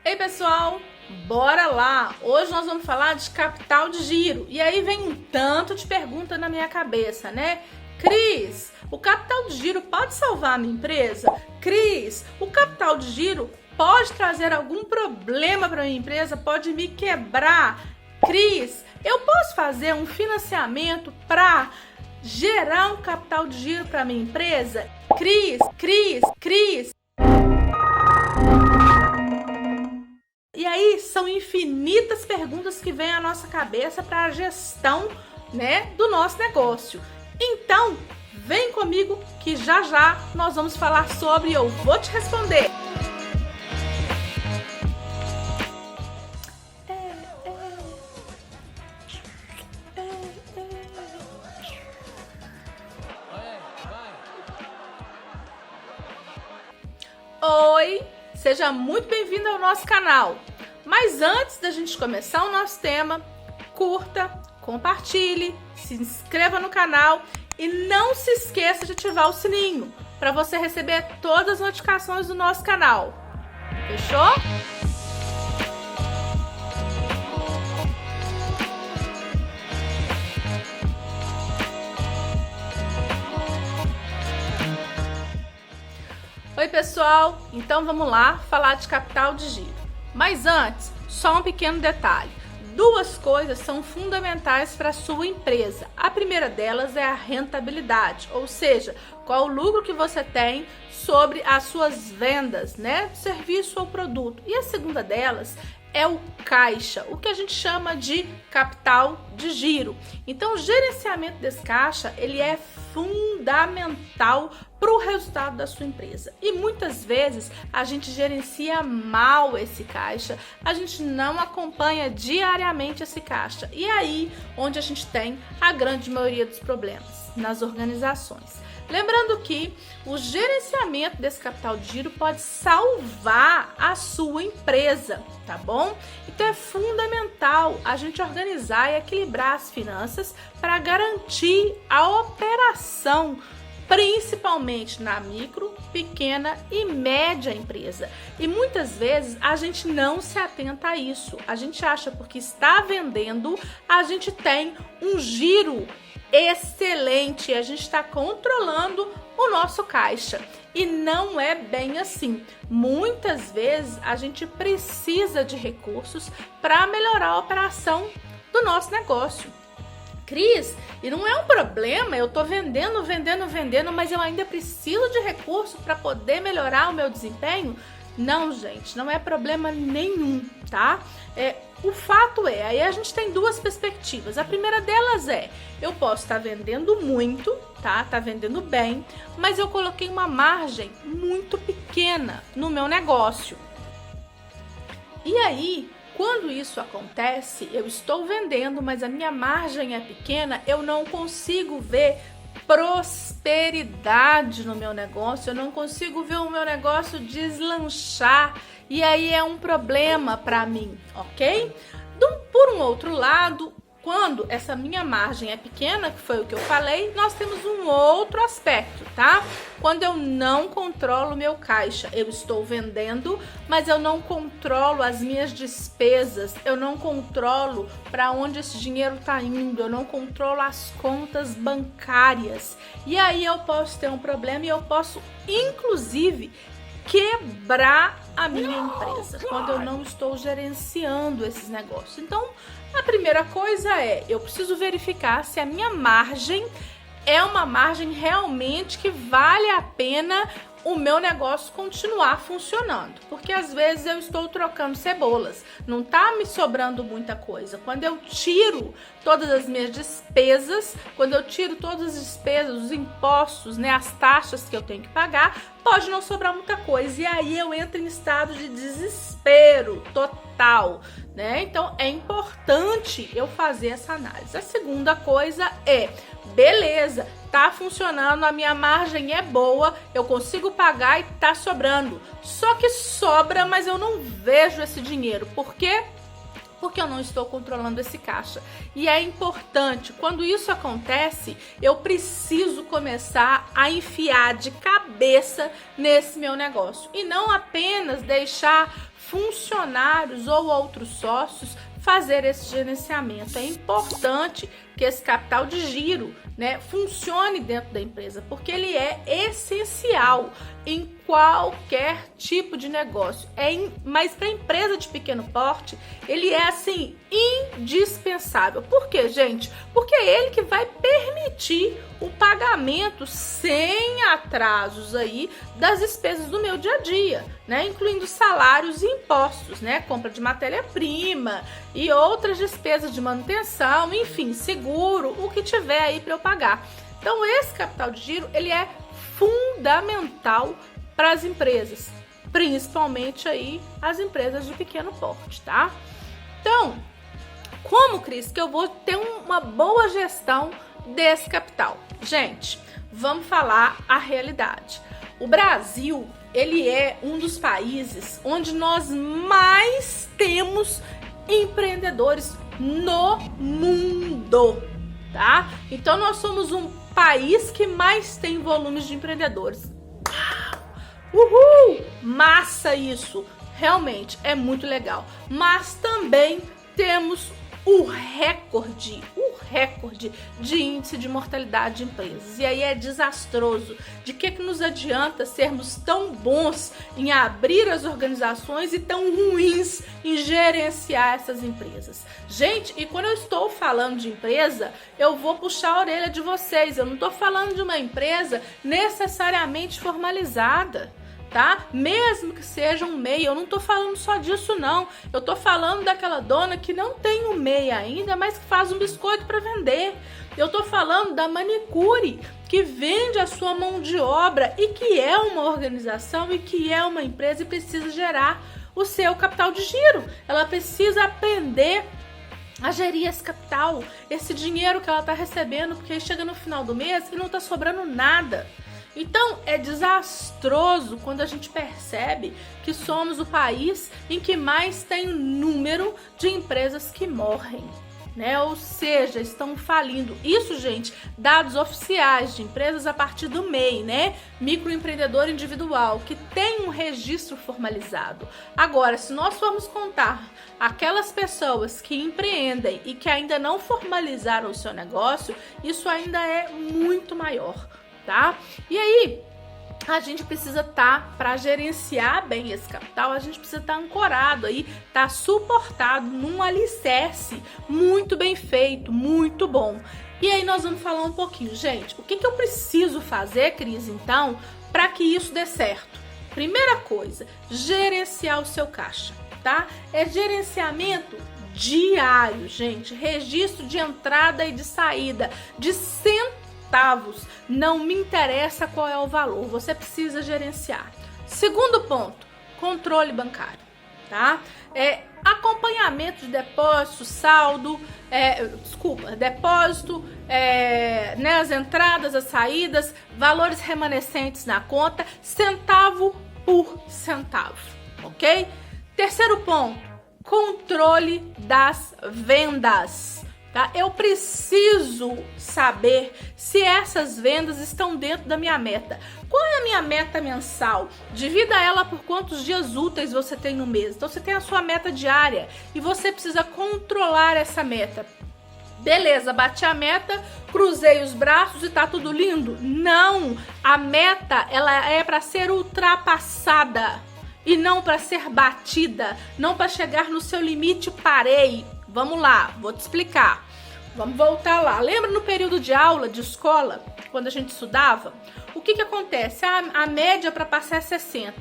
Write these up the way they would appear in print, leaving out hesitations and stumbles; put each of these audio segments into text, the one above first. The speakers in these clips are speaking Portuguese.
Ei pessoal, bora lá! Hoje nós vamos falar de capital de giro. E aí vem um tanto de pergunta na minha cabeça, né? Cris, o capital de giro pode salvar a minha empresa? Cris, o capital de giro pode trazer algum problema para minha empresa? Pode me quebrar? Cris, eu posso fazer um financiamento para gerar um capital de giro para minha empresa? Cris. E aí são infinitas perguntas que vêm à nossa cabeça para a gestão, do nosso negócio. Então, vem comigo que já nós vamos falar sobre e eu vou te responder. Oi, seja muito bem-vindo ao nosso canal. Mas antes da gente começar o nosso tema, curta, compartilhe, se inscreva no canal e não se esqueça de ativar o sininho para você receber todas as notificações do nosso canal. Fechou? Oi pessoal, então vamos lá falar de capital de giro. Mas antes, só um pequeno detalhe. Duas coisas são fundamentais para a sua empresa. A primeira delas é a rentabilidade, ou seja, qual o lucro que você tem sobre as suas vendas, serviço ou produto. E a segunda delas é o caixa, o que a gente chama de capital de giro. Então, o gerenciamento desse caixa, ele é fundamental para o resultado da sua empresa. E muitas vezes a gente gerencia mal esse caixa, a gente não acompanha diariamente esse caixa. E é aí onde a gente tem a grande maioria dos problemas nas organizações. Lembrando que o gerenciamento desse capital de giro pode salvar a sua empresa, tá bom? Então é fundamental a gente organizar e equilibrar as finanças para garantir a operação, principalmente na micro, pequena e média empresa. E muitas vezes a gente não se atenta a isso. A gente acha porque está vendendo, a gente tem um giro excelente, a gente está controlando o nosso caixa. E não é bem assim. Muitas vezes a gente precisa de recursos para melhorar a operação do nosso negócio. Cris, e não é um problema, eu tô vendendo, mas eu ainda preciso de recurso para poder melhorar o meu desempenho? Não, gente, não é problema nenhum, tá? O fato é, aí a gente tem duas perspectivas. A primeira delas é, eu posso estar vendendo muito, tá vendendo bem, mas eu coloquei uma margem muito pequena no meu negócio. E aí, quando isso acontece, eu estou vendendo, mas a minha margem é pequena, eu não consigo ver prosperidade no meu negócio, eu não consigo ver o meu negócio deslanchar, e aí é um problema para mim, ok? Por um outro lado, quando essa minha margem é pequena, que foi o que eu falei, nós temos um outro aspecto, tá? Quando eu não controlo o meu caixa, eu estou vendendo, mas eu não controlo as minhas despesas, eu não controlo para onde esse dinheiro está indo, eu não controlo as contas bancárias. E aí eu posso ter um problema e eu posso, inclusive, quebrar a minha empresa quando eu não estou gerenciando esses negócios. Então, a primeira coisa é, eu preciso verificar se a minha margem é uma margem realmente que vale a pena o meu negócio continuar funcionando, porque às vezes eu estou trocando cebolas, não tá me sobrando muita coisa. Quando eu tiro todas as minhas despesas, quando eu tiro todas as despesas, os impostos, as taxas que eu tenho que pagar, pode não sobrar muita coisa, e aí eu entro em estado de desespero total, Então é importante eu fazer essa análise. A segunda coisa é, beleza, tá funcionando, a minha margem é boa, eu consigo pagar e tá sobrando. Só que sobra, mas eu não vejo esse dinheiro. Por quê? porque eu não estou controlando esse caixa. E é importante, quando isso acontece, eu preciso começar a enfiar de cabeça nesse meu negócio e não apenas deixar funcionários ou outros sócios fazer esse gerenciamento. É importante que esse capital de giro, né, funcione dentro da empresa, porque ele é essencial em qualquer tipo de negócio. Mas para empresa de pequeno porte, ele é assim indispensável. Por quê, gente? Porque é ele que vai permitir o pagamento sem atrasos aí das despesas do meu dia a dia, né, incluindo salários e impostos, né, compra de matéria-prima e outras despesas de manutenção, enfim, seguro, o que tiver aí para eu pagar. Então, esse capital de giro, ele é fundamental para as empresas, principalmente aí as empresas de pequeno porte, tá? Então, como, Cris, que eu vou ter uma boa gestão desse capital? Gente, vamos falar a realidade. O Brasil, ele é um dos países onde nós mais temos empreendedores no mundo, tá? Então, nós somos um país que mais tem volumes de empreendedores. Uhul! Massa isso! Realmente é muito legal. Mas também temos o recorde de índice de mortalidade de empresas. E aí é desastroso. De que nos adianta sermos tão bons em abrir as organizações e tão ruins em gerenciar essas empresas? Gente, e quando eu estou falando de empresa, eu vou puxar a orelha de vocês. Eu não estou falando de uma empresa necessariamente formalizada, tá? Mesmo que seja um MEI, eu não tô falando só disso não. Eu tô falando daquela dona que não tem um MEI ainda, mas que faz um biscoito para vender. Eu tô falando da manicure que vende a sua mão de obra e que é uma organização e que é uma empresa e precisa gerar o seu capital de giro. Ela precisa aprender a gerir esse capital, esse dinheiro que ela tá recebendo, porque aí chega no final do mês e não tá sobrando nada. Então, é desastroso quando a gente percebe que somos o país em que mais tem o número de empresas que morrem, né? Ou seja, estão falindo. Isso, gente, dados oficiais de empresas a partir do MEI, né? Microempreendedor individual, que tem um registro formalizado. Agora, se nós formos contar aquelas pessoas que empreendem e que ainda não formalizaram o seu negócio, isso ainda é muito maior, tá? E aí, a gente precisa estar, para gerenciar bem esse capital, a gente precisa estar ancorado aí, tá suportado num alicerce muito bem feito, muito bom. E aí nós vamos falar um pouquinho, gente, o que eu preciso fazer, Cris, então, para que isso dê certo? Primeira coisa, gerenciar o seu caixa, tá? É gerenciamento diário, gente, registro de entrada e de saída, de centavos. Não me interessa qual é o valor, você precisa gerenciar. Segundo ponto, controle bancário, tá? Acompanhamento de depósito, saldo, depósito, né, as entradas, as saídas, valores remanescentes na conta, centavo por centavo, ok? Terceiro ponto, controle das vendas. Tá? Eu preciso saber se essas vendas estão dentro da minha meta. Qual é a minha meta mensal? Divida ela por quantos dias úteis você tem no mês. Então você tem a sua meta diária e você precisa controlar essa meta. Beleza, bati a meta, cruzei os braços e tá tudo lindo? Não, a meta ela é para ser ultrapassada e não para ser batida, não para chegar no seu limite, parei. Vamos lá, vou te explicar. Vamos voltar lá. Lembra no período de aula, de escola, quando a gente estudava? O que acontece? A média para passar é 60.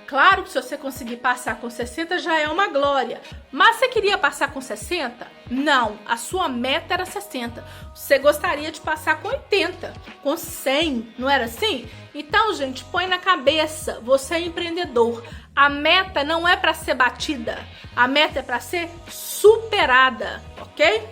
Claro que se você conseguir passar com 60 já é uma glória. Mas você queria passar com 60? Não, a sua meta era 60. Você gostaria de passar com 80, com 100, não era assim? Então, gente, põe na cabeça, você é empreendedor. A meta não é para ser batida, a meta é para ser superada, ok?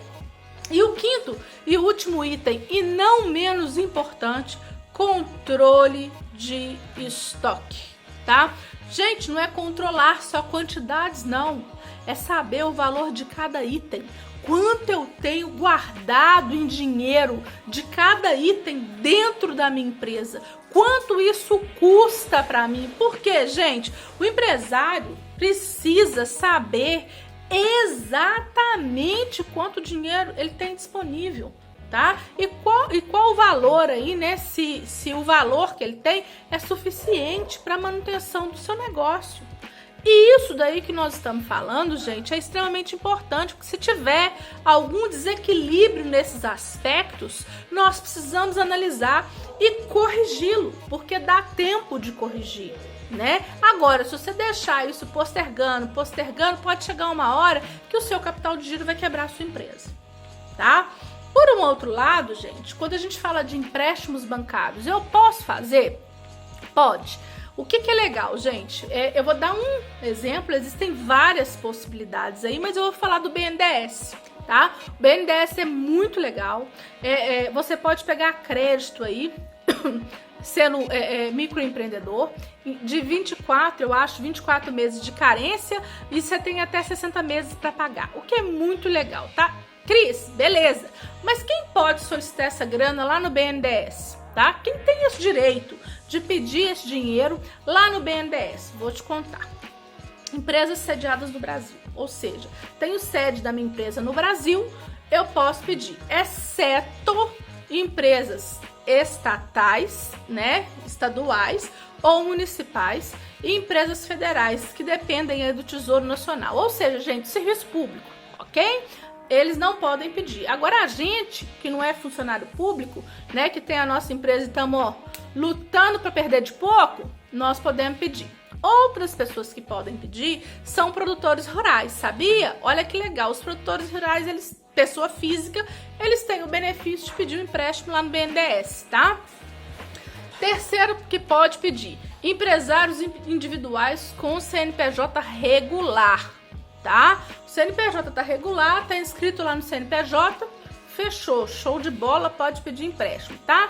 E o quinto e último item, e não menos importante, controle de estoque, tá? Gente, não é controlar só quantidades, não. É saber o valor de cada item. Quanto eu tenho guardado em dinheiro de cada item dentro da minha empresa. Quanto isso custa para mim. Porque, gente, o empresário, precisa saber exatamente quanto dinheiro ele tem disponível, tá? E qual o valor aí, né? Se o valor que ele tem é suficiente para a manutenção do seu negócio. E isso daí que nós estamos falando, gente, é extremamente importante, porque se tiver algum desequilíbrio nesses aspectos, nós precisamos analisar e corrigi-lo, porque dá tempo de corrigir, né? Agora, se você deixar isso postergando, pode chegar uma hora que o seu capital de giro vai quebrar a sua empresa, tá? Por um outro lado, gente, quando a gente fala de empréstimos bancários, eu posso fazer? Pode. O que é legal, gente? Eu vou dar um exemplo, existem várias possibilidades aí, mas eu vou falar do BNDES, tá? O BNDES é muito legal, você pode pegar crédito aí, sendo microempreendedor, de 24 meses de carência, e você tem até 60 meses para pagar, o que é muito legal, tá? Cris, beleza, mas quem pode solicitar essa grana lá no BNDES, tá? Quem tem esse direito de pedir esse dinheiro lá no BNDES? Vou te contar. Empresas sediadas no Brasil, ou seja, tenho sede da minha empresa no Brasil, eu posso pedir, exceto empresas estatais, né, estaduais ou municipais, e empresas federais que dependem aí do Tesouro Nacional, ou seja, gente, serviço público, ok? Eles não podem pedir. Agora a gente, que não é funcionário público, né, que tem a nossa empresa e estamos lutando para perder de pouco, nós podemos pedir. Outras pessoas que podem pedir são produtores rurais, sabia? Olha que legal, os produtores rurais, eles, pessoa física, eles têm o benefício de pedir um empréstimo lá no BNDES, tá? Terceiro que pode pedir, empresários individuais com CNPJ regular, tá? O CNPJ tá regular, tá inscrito lá no CNPJ, fechou, show de bola, pode pedir empréstimo, tá?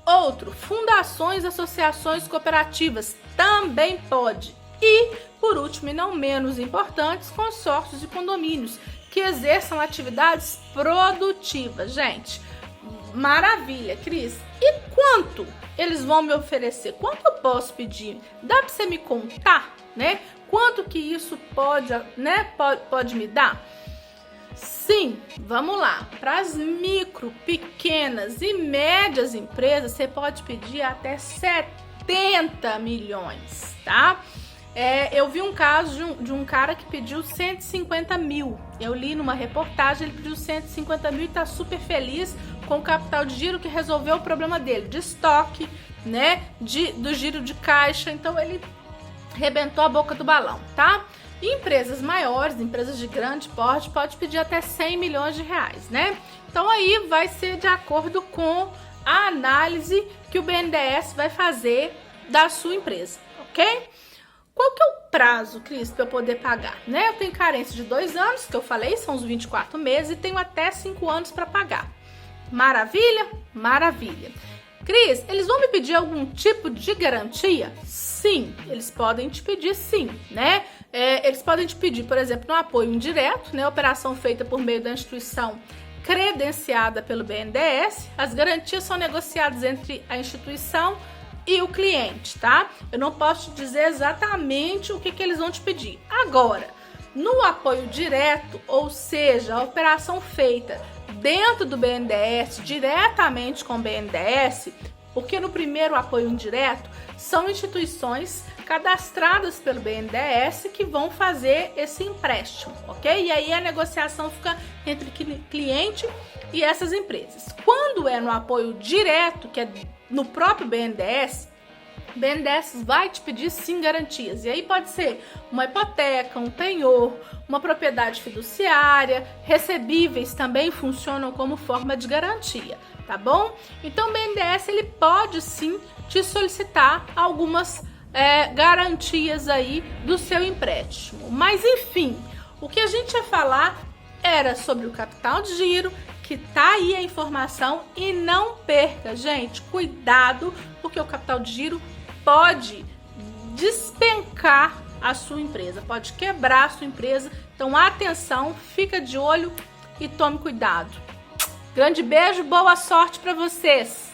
Outro, fundações, associações cooperativas, também pode. E, por último e não menos importantes, consórcios e condomínios, que exerçam atividades produtivas. Gente, maravilha, Cris. E quanto eles vão me oferecer? Quanto eu posso pedir? Dá para você me contar, né? Quanto que isso pode, né, pode me dar? Sim, vamos lá. Para as micro, pequenas e médias empresas, você pode pedir até 70 milhões, tá? Eu vi um caso de um cara que pediu 150 mil. Eu li numa reportagem, ele pediu 150 mil e tá super feliz com o capital de giro que resolveu o problema dele, de estoque, né, do giro de caixa. Então ele rebentou a boca do balão, tá? E empresas maiores, empresas de grande porte, pode pedir até 100 milhões de reais, né? Então aí vai ser de acordo com a análise que o BNDES vai fazer da sua empresa, ok? Qual que é o prazo, Cris, para eu poder pagar, né? Eu tenho carência de 2 anos, que eu falei, são os 24 meses, e tenho até 5 anos para pagar. Maravilha? Maravilha. Cris, eles vão me pedir algum tipo de garantia? Sim, eles podem te pedir sim, né? Eles podem te pedir, por exemplo, um apoio indireto, né? Operação feita por meio da instituição credenciada pelo BNDES. As garantias são negociadas entre a instituição e o cliente, tá? Eu não posso te dizer exatamente o que eles vão te pedir. Agora, no apoio direto, ou seja, a operação feita dentro do BNDES, diretamente com o BNDES, porque no primeiro apoio indireto são instituições cadastradas pelo BNDES que vão fazer esse empréstimo, ok? E aí a negociação fica entre cliente e essas empresas. Quando é no apoio direto, que é no próprio BNDES, o BNDES vai te pedir sim garantias. E aí pode ser uma hipoteca, um penhor, uma propriedade fiduciária, recebíveis também funcionam como forma de garantia, tá bom? Então o BNDES ele pode sim te solicitar algumas garantias aí do seu empréstimo. Mas enfim, o que a gente ia falar era sobre o capital de giro, que tá aí a informação, e não perca, gente, cuidado, porque o capital de giro pode despencar a sua empresa, pode quebrar a sua empresa. Então atenção, fica de olho e tome cuidado. Grande beijo, boa sorte para vocês!